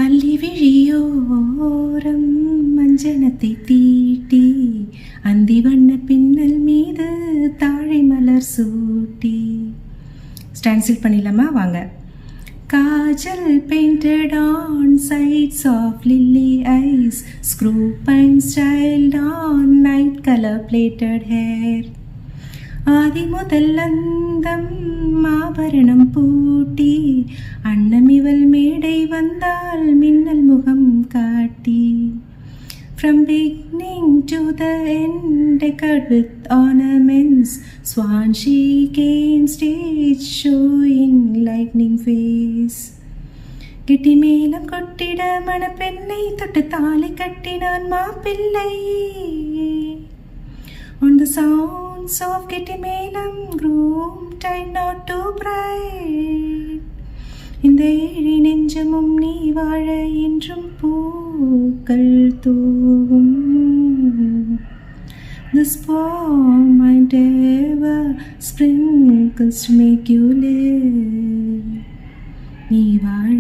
அள்ளி விழியோரம் மஞ்சனத்தை தீட்டி அந்தி வண்ண பின்னல் மீது தாழை மலர் சூட்டி. ஸ்டான்சில் பண்ணிடலாமா? வாங்க. Kajal painted on sides of lily eyes, screw pine styled on night color plaited hair. ஆதி முதல் அந்தம் ஆபரணம் பூட்டி அன்னமிவள் மேடை வந்தால் மின்னல் முகம் காட்டி. From beginning to the end, decorated with ornaments, swan she came stage showing lightning face. கிட்டி மேலம் கொட்டிட மணப்பெண்ணை தொட்டு தாலி கட்டினான் மாப்பிள்ளை. On the sounds of கிட்டி மேலம் groom tied not to bride. இந்த ஏழி நெஞ்சமும் நீ வாழ என்றும் பூக்கள் தூவும். This poem might ever sprinkles to make you live. நீ வாழ